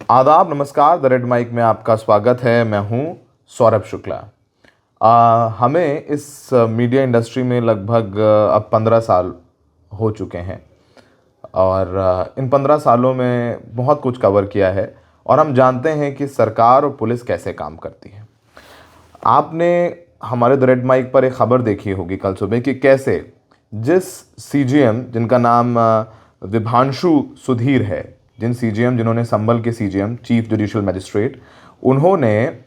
आदाब, नमस्कार। The red mic में आपका स्वागत है। मैं हूं सौरभ शुक्ला। हमें इस मीडिया इंडस्ट्री में लगभग अब 15 साल हो चुके हैं और इन 15 सालों में बहुत कुछ कवर किया है और हम जानते हैं कि सरकार और पुलिस कैसे काम करती है। आपने हमारे द रेड माइक पर एक खबर देखी होगी कल सुबह कि कैसे जिस सीजीएम जिनका नाम विभांशु सुधीर है, जिन्होंने संभल के सीजीएम चीफ जुडिशियल मजिस्ट्रेट, उन्होंने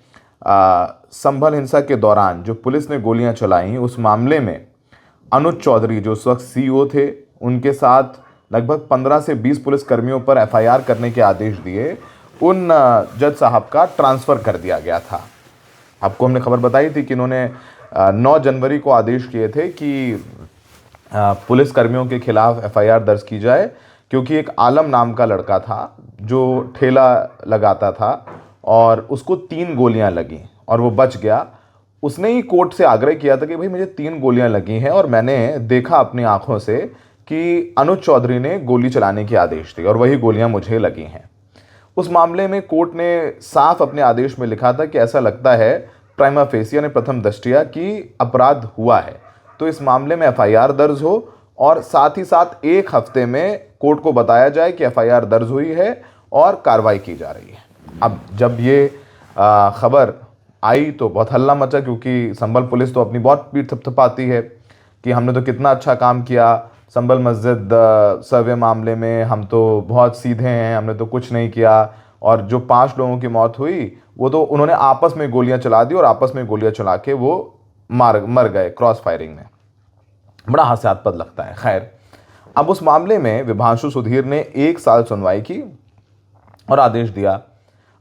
संभल हिंसा के दौरान जो पुलिस ने गोलियां चलाई उस मामले में अनुज चौधरी जो उस वक्त सीईओ थे, उनके साथ लगभग 15 से 20 पुलिस कर्मियों पर एफआईआर करने के आदेश दिए। उन जज साहब का ट्रांसफ़र कर दिया गया था। आपको हमने खबर बताई थी कि इन्होंने 9 जनवरी को आदेश किए थे कि पुलिस कर्मियों के खिलाफ एफआईआर दर्ज की जाए, क्योंकि एक आलम नाम का लड़का था जो ठेला लगाता था और उसको 3 गोलियां लगी और वो बच गया। उसने ही कोर्ट से आग्रह किया था कि भाई मुझे 3 गोलियां लगी हैं और मैंने देखा अपनी आंखों से कि अनुज चौधरी ने गोली चलाने के आदेश दिए और वही गोलियां मुझे लगी हैं। उस मामले में कोर्ट ने साफ अपने आदेश में लिखा था कि ऐसा लगता है प्राइमा फेसी यानी प्रथम दृष्टया कि अपराध हुआ है, तो इस मामले में एफआईआर दर्ज हो और साथ ही साथ 1 हफ्ते में कोर्ट को बताया जाए कि एफआईआर दर्ज हुई है और कार्रवाई की जा रही है। अब जब ये खबर आई तो बहुत हल्ला मचा, क्योंकि संभल पुलिस तो अपनी बहुत पीठ थपथपाती है कि हमने तो कितना अच्छा काम किया संभल मस्जिद सर्वे मामले में, हम तो बहुत सीधे हैं, हमने तो कुछ नहीं किया। और जो 5 लोगों की मौत हुई वो तो उन्होंने आपस में गोलियां चला दी और आपस में गोलियां चला के वो मर गए क्रॉस फायरिंग में। बड़ा हास्यास्पद लगता है। खैर, अब उस मामले में विभांशु सुधीर ने 1 साल सुनवाई की और आदेश दिया।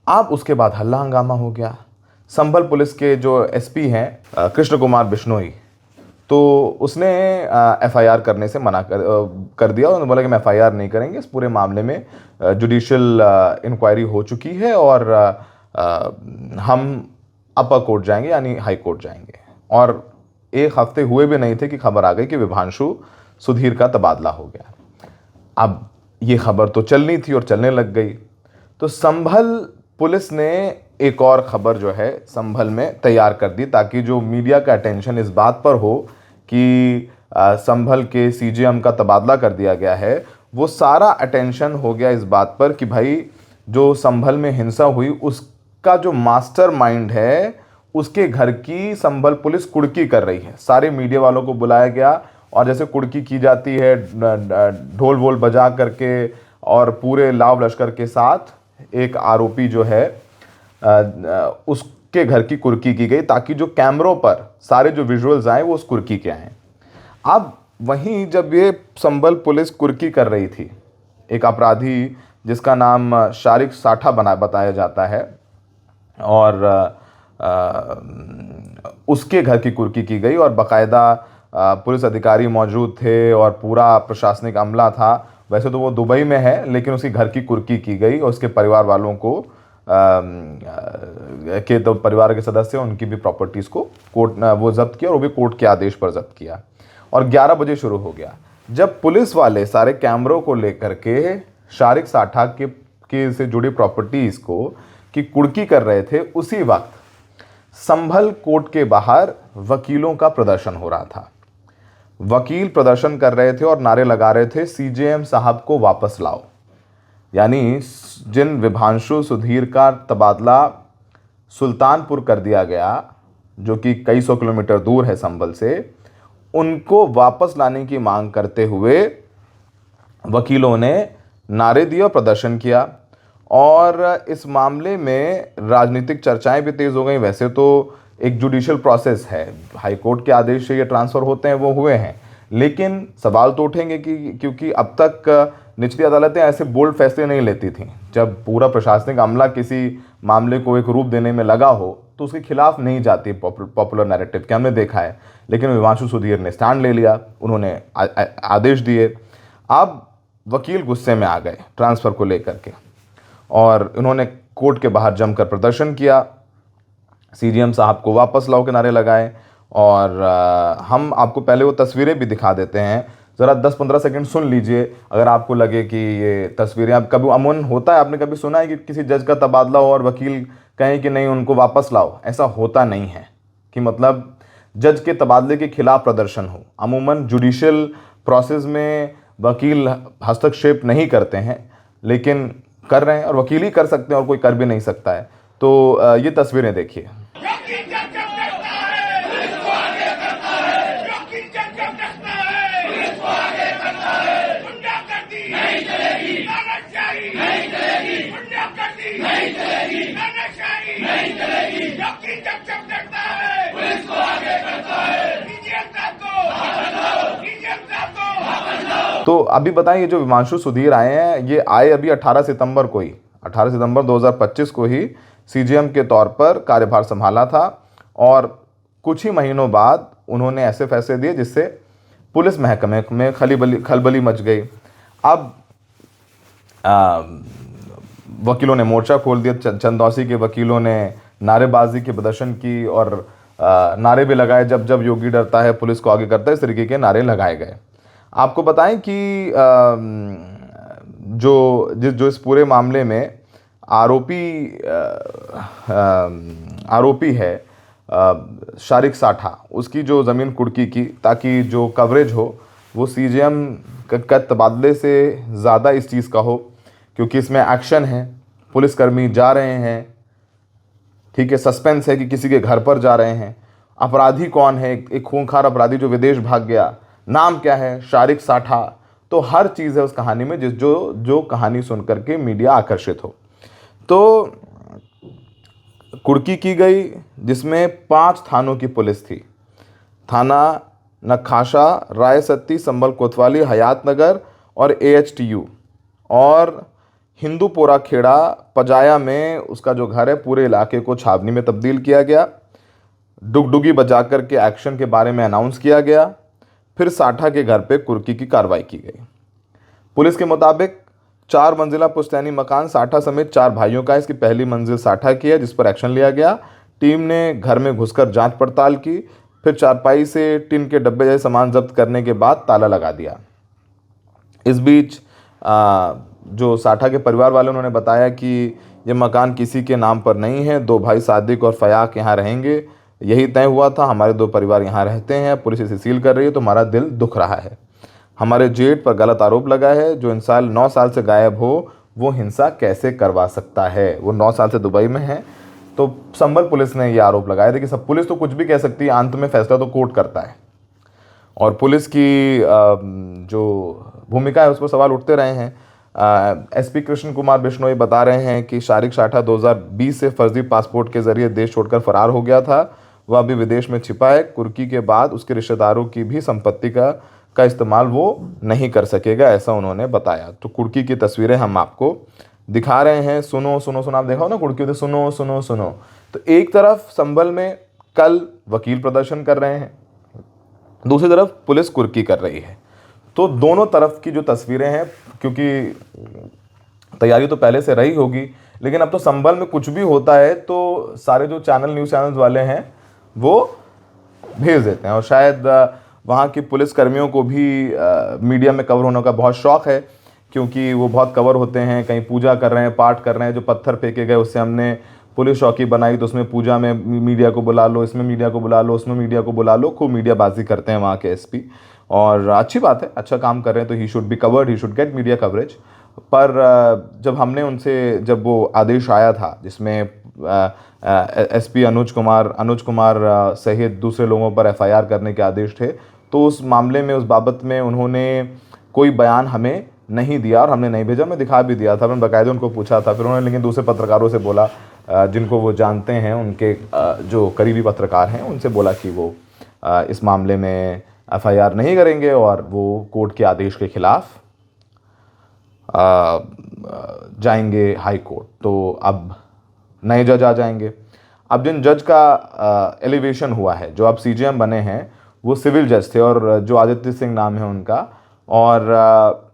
अब उसके बाद हल्ला हंगामा हो गया। संभल पुलिस के जो एसपी हैं कृष्ण कुमार बिश्नोई, तो उसने एफआईआर करने से मना कर दिया। उन्होंने बोला कि मैं एफआईआर नहीं करेंगे, इस पूरे मामले में जुडिशियल इंक्वायरी हो चुकी है और हम अपर कोर्ट जाएंगे यानी हाई कोर्ट जाएंगे। और 1 हफ्ते हुए भी नहीं थे कि खबर आ गई कि विभांशु सुधीर का तबादला हो गया। अब ये खबर तो चलनी थी और चलने लग गई, तो संभल पुलिस ने एक और खबर जो है संभल में तैयार कर दी ताकि जो मीडिया का अटेंशन इस बात पर हो कि संभल के सीजीएम का तबादला कर दिया गया है, वो सारा अटेंशन हो गया इस बात पर कि भाई जो संभल में हिंसा हुई उसका जो मास्टरमाइंड है उसके घर की संभल पुलिस कुड़की कर रही है। सारे मीडिया वालों को बुलाया गया और जैसे कुड़की की जाती है ढोल वोल बजा करके और पूरे लाव लश्कर के साथ एक आरोपी जो है उसके घर की कुर्की की गई ताकि जो कैमरों पर सारे जो विजुअल्स आए वो उस कुर्की के आए। अब वहीं जब ये संभल पुलिस कुर्की कर रही थी, एक अपराधी जिसका नाम शारिक साठा बताया जाता है और उसके घर की कुर्की की गई और बाकायदा पुलिस अधिकारी मौजूद थे और पूरा प्रशासनिक अमला था। वैसे तो वो दुबई में है, लेकिन उसके घर की कुर्की की गई और उसके परिवार वालों को के तो परिवार के सदस्य उनकी भी प्रॉपर्टीज़ को कोर्ट वो जब्त किया और वो भी कोर्ट के आदेश पर जब्त किया। और 11 बजे शुरू हो गया। जब पुलिस वाले सारे कैमरों को लेकर के शारिक साठा के से जुड़ी प्रॉपर्टीज़ को की कुर्की कर रहे थे, उसी वक्त संभल कोर्ट के बाहर वकीलों का प्रदर्शन हो रहा था। वकील प्रदर्शन कर रहे थे और नारे लगा रहे थे सीजेएम साहब को वापस लाओ। यानी जिन विभांशु सुधीर का तबादला सुल्तानपुर कर दिया गया, जो कि कई 100 किलोमीटर दूर है संभल से, उनको वापस लाने की मांग करते हुए वकीलों ने नारे दिए और प्रदर्शन किया। और इस मामले में राजनीतिक चर्चाएं भी तेज़ हो गई। वैसे तो एक जुडिशियल प्रोसेस है, हाई कोर्ट के आदेश से ये ट्रांसफ़र होते हैं, वो हुए हैं, लेकिन सवाल तो उठेंगे कि क्योंकि अब तक निचली अदालतें ऐसे बोल्ड फैसले नहीं लेती थीं। जब पूरा प्रशासनिक अमला किसी मामले को एक रूप देने में लगा हो तो उसके खिलाफ नहीं जाती पॉपुलर नैरेटिव के, हमने देखा है। लेकिन विभांशु सुधीर ने स्टैंड ले लिया, उन्होंने आदेश दिए। अब वकील गुस्से में आ गए ट्रांसफ़र को लेकर के और उन्होंने कोर्ट के बाहर जमकर प्रदर्शन किया, सीजीएम साहब को वापस लाओ के नारे लगाए। और हम आपको पहले वो तस्वीरें भी दिखा देते हैं। ज़रा 10-15 सेकंड सुन लीजिए अगर आपको लगे कि ये तस्वीरें, अब कभी अमूमन होता है, आपने कभी सुना है कि किसी जज का तबादला हो और वकील कहें कि नहीं उनको वापस लाओ? ऐसा होता नहीं है कि मतलब जज के तबादले के खिलाफ प्रदर्शन हो। अमूमन जुडिशियल प्रोसेस में वकील हस्तक्षेप नहीं करते हैं, लेकिन कर रहे हैं, और वकील ही कर सकते हैं और कोई कर भी नहीं सकता है। तो ये तस्वीरें देखिए। तो अभी बताएं, ये जो विमांशु सुधीर आए हैं, ये आए अभी 18 सितंबर को ही, 18 सितंबर 2025 को ही सीजीएम के तौर पर कार्यभार संभाला था, और कुछ ही महीनों बाद उन्होंने ऐसे फैसले दिए जिससे पुलिस महकमे में खलबली मच गई। अब वकीलों ने मोर्चा खोल दिया, चंदौसी के वकीलों ने नारेबाजी के प्रदर्शन की और नारे भी लगाए, जब जब योगी डरता है पुलिस को आगे करता है, इस तरीके के नारे लगाए गए। आपको बताएं कि जो इस पूरे मामले में आरोपी है शारिक साठा, उसकी जो ज़मीन कुर्की की, ताकि जो कवरेज हो वो सीजीएम का तबादले से ज़्यादा इस चीज़ का हो, क्योंकि इसमें एक्शन है, पुलिसकर्मी जा रहे हैं, ठीक है, सस्पेंस है कि किसी के घर पर जा रहे हैं, अपराधी कौन है, एक खूंखार अपराधी जो विदेश भाग गया, नाम क्या है, शारिक साठा। तो हर चीज़ है उस कहानी में जो कहानी सुन करके मीडिया आकर्षित हो। तो कुर्की की गई जिसमें 5 थानों की पुलिस थी, थाना नक्खाशा, रायसत्ती, संबल कोतवाली, हयातनगर और एएचटीयू, और हिंदूपोरा खेड़ा पजाया में उसका जो घर है, पूरे इलाके को छावनी में तब्दील किया गया। डुगडुगी बजा कर के एक्शन के बारे में अनाउंस किया गया। फिर साठा के घर पे कुर्की की कार्रवाई की गई। पुलिस के मुताबिक 4 मंजिला पुश्तैनी मकान साठा समेत 4 भाइयों का है। इसकी पहली मंजिल साठा की है, जिस पर एक्शन लिया गया। टीम ने घर में घुसकर जांच पड़ताल की, फिर चारपाई से टिन के डब्बे जैसे सामान जब्त करने के बाद ताला लगा दिया। इस बीच जो साठा के परिवार वाले, उन्होंने बताया कि ये मकान किसी के नाम पर नहीं है, 2 भाई सादिक और फयाक यहाँ रहेंगे, यही तय हुआ था, हमारे 2 परिवार यहाँ रहते हैं, पुलिस इसे सील कर रही है तो हमारा दिल दुख रहा है। हमारे जेठ पर गलत आरोप लगा है, जो इंसान 9 साल से गायब हो वो हिंसा कैसे करवा सकता है? वो 9 साल से दुबई में है। तो संभल पुलिस ने ये आरोप लगाया था कि सब पुलिस तो कुछ भी कह सकती है, अंत में फैसला तो कोर्ट करता है, और पुलिस की जो भूमिका है उस पर सवाल उठते रहे हैं। एसपी कृष्ण कुमार बिश्नोई बता रहे हैं कि शारिक साठा 2020 से फर्जी पासपोर्ट के जरिए देश छोड़कर फरार हो गया था, वह अभी विदेश में छिपा है। कुर्की के बाद उसके रिश्तेदारों की भी संपत्ति का इस्तेमाल वो नहीं कर सकेगा, ऐसा उन्होंने बताया। तो कुर्की की तस्वीरें हम आपको दिखा रहे हैं। सुनो सुनो सुनो, आप देखा हो ना कुर्की होते, सुनो सुनो सुनो। तो एक तरफ संभल में कल वकील प्रदर्शन कर रहे हैं, दूसरी तरफ पुलिस कुर्की कर रही है। तो दोनों तरफ की जो तस्वीरें हैं, क्योंकि तैयारी तो पहले से रही होगी, लेकिन अब तो संभल में कुछ भी होता है तो सारे जो न्यूज़ चैनल्स वाले हैं वो भेज देते हैं, और शायद वहाँ की पुलिस कर्मियों को भी मीडिया में कवर होने का बहुत शौक़ है, क्योंकि वो बहुत कवर होते हैं, कहीं पूजा कर रहे हैं, पाठ कर रहे हैं, जो पत्थर फेंके गए उससे हमने पुलिस चौकी बनाई, तो उसमें पूजा में मीडिया को बुला लो, इसमें मीडिया को बुला लो, उसमें मीडिया को बुला लो, खूब मीडियाबाजी करते हैं वहाँ के एसपी। और अच्छी बात है, अच्छा काम कर रहे हैं तो he should be covered, he should get media coverage. पर जब हमने उनसे, जब वो आदेश आया था जिसमें एसपी अनुज कुमार सहित दूसरे लोगों पर एफआईआर करने के आदेश थे, तो उस मामले में, उस बाबत में उन्होंने कोई बयान हमें नहीं दिया और हमने नहीं भेजा। मैं दिखा भी दिया था, मैंने बाकायदा उनको पूछा था। फिर उन्होंने लेकिन दूसरे पत्रकारों से बोला, जिनको वो जानते हैं, उनके जो करीबी पत्रकार हैं, उनसे बोला कि वो इस मामले में एफआईआर नहीं करेंगे और वो कोर्ट के आदेश के खिलाफ जाएंगे हाई कोर्ट। तो अब नए जज आ जाएंगे। अब जिन जज का एलिवेशन हुआ है, जो अब सीजीएम बने हैं, वो सिविल जज थे, और जो आदित्य सिंह नाम है उनका, और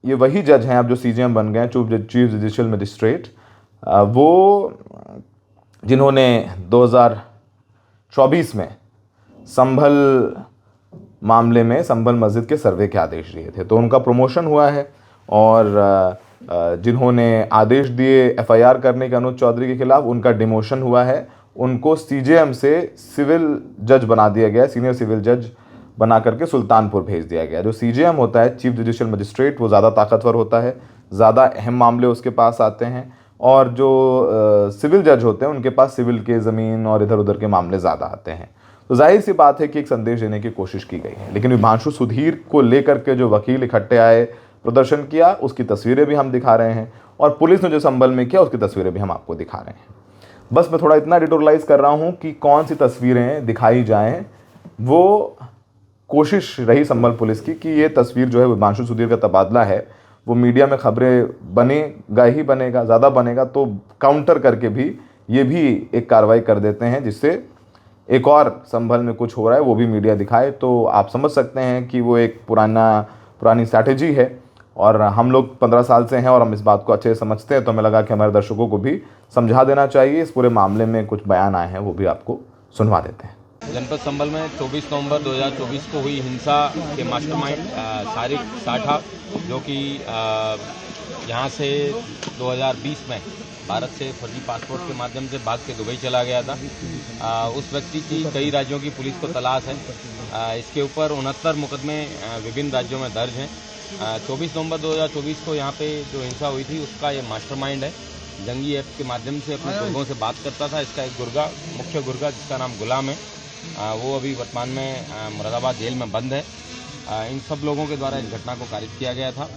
ये वही जज हैं अब जो सीजीएम बन गए हैं, चीफ जुडिशियल मजिस्ट्रेट, वो जिन्होंने 2024 में संभल मामले में संभल मस्जिद के सर्वे के आदेश दिए थे। तो उनका प्रमोशन हुआ है और जिन्होंने आदेश दिए एफआईआर करने के अनुज चौधरी के खिलाफ, उनका डिमोशन हुआ है। उनको सीजेएम से सिविल जज बना दिया गया, सीनियर सिविल जज बना करके सुल्तानपुर भेज दिया गया। जो सीजेएम होता है, चीफ जुडिशियल मजिस्ट्रेट, वो ज़्यादा ताकतवर होता है, ज़्यादा अहम मामले उसके पास आते हैं। और जो सिविल जज होते हैं उनके पास सिविल के, ज़मीन और इधर उधर के मामले ज़्यादा आते हैं। तो जाहिर सी बात है कि एक संदेश देने की कोशिश की गई है। लेकिन विभांशु सुधीर को लेकर के जो वकील इकट्ठे आए, प्रदर्शन किया, उसकी तस्वीरें भी हम दिखा रहे हैं, और पुलिस ने जो संभल में किया उसकी तस्वीरें भी हम आपको दिखा रहे हैं। बस मैं थोड़ा इतना एडिटोरलाइज कर रहा हूँ कि कौन सी तस्वीरें दिखाई जाएँ। वो कोशिश रही संभल पुलिस की कि ये तस्वीर जो है विभांशु सुधीर का तबादला है, वो मीडिया में खबरें बनेगा ही बनेगा, ज़्यादा बनेगा तो काउंटर करके भी ये भी एक कार्रवाई कर देते हैं, जिससे एक और संभल में कुछ हो रहा है वो भी मीडिया दिखाए। तो आप समझ सकते हैं कि वो एक पुरानी स्ट्रैटेजी है, और हम लोग 15 साल से हैं और हम इस बात को अच्छे से समझते हैं। तो हमें लगा कि हमारे दर्शकों को भी समझा देना चाहिए। इस पूरे मामले में कुछ बयान आए हैं, वो भी आपको सुनवा देते हैं। जनपद संभल में 24 नवंबर 2024 को हुई हिंसा के मास्टरमाइंड सारिक साठा, जो कि यहाँ से 2020 में भारत से फर्जी पासपोर्ट के माध्यम से भाग के दुबई चला गया था, उस व्यक्ति की कई राज्यों की पुलिस को तलाश है। इसके ऊपर 69 मुकदमे विभिन्न राज्यों में दर्ज हैं। 24 नवंबर 2024 को यहाँ पे जो हिंसा हुई थी उसका ये मास्टरमाइंड है। जंगी ऐप के माध्यम से अपने गुर्गों से बात करता था। इसका एक मुख्य गुर्गा जिसका नाम गुलाम है, वो अभी वर्तमान में मुरादाबाद जेल में बंद है। इन सब लोगों के द्वारा इस घटना को कारित किया गया था।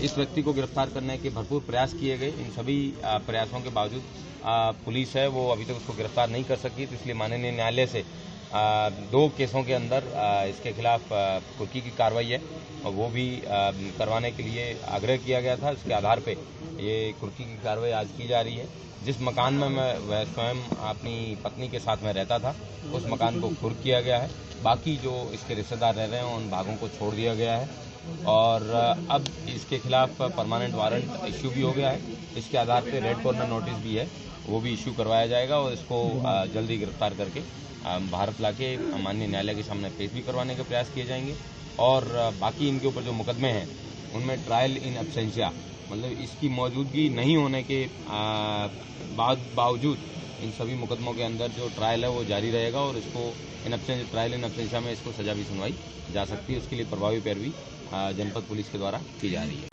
इस व्यक्ति को गिरफ्तार करने के भरपूर प्रयास किए गए। इन सभी प्रयासों के बावजूद पुलिस है वो अभी तक उसको गिरफ्तार नहीं कर सकी। तो इसलिए माननीय न्यायालय से 2 केसों के अंदर इसके खिलाफ कुर्की की कार्रवाई है और वो भी करवाने के लिए आग्रह किया गया था। इसके आधार पे ये कुर्की की कार्रवाई आज की जा रही है। जिस मकान में वह स्वयं अपनी पत्नी के साथ में रहता था, उस मकान को कुर्क किया गया है। बाकी जो इसके रिश्तेदार रह रहे हैं उन भागों को छोड़ दिया गया है और अब इसके खिलाफ परमानेंट वारंट इश्यू भी हो गया है। इसके आधार पे रेड कॉर्नर नोटिस भी है, वो भी इश्यू करवाया जाएगा और इसको जल्दी गिरफ्तार करके भारत लाके माननीय न्यायालय के सामने पेश भी करवाने के प्रयास किए जाएंगे। और बाकी इनके ऊपर जो मुकदमे हैं उनमें ट्रायल इन एब्सेंशिया, मतलब इसकी मौजूदगी नहीं होने के बावजूद इन सभी मुकदमों के अंदर जो ट्रायल है वो जारी रहेगा और इसको ट्रायल इन एब्सेंशिया में इसको सजा भी सुनवाई जा सकती है। उसके लिए प्रभावी पैरवी जनपद पुलिस के द्वारा की जा रही है।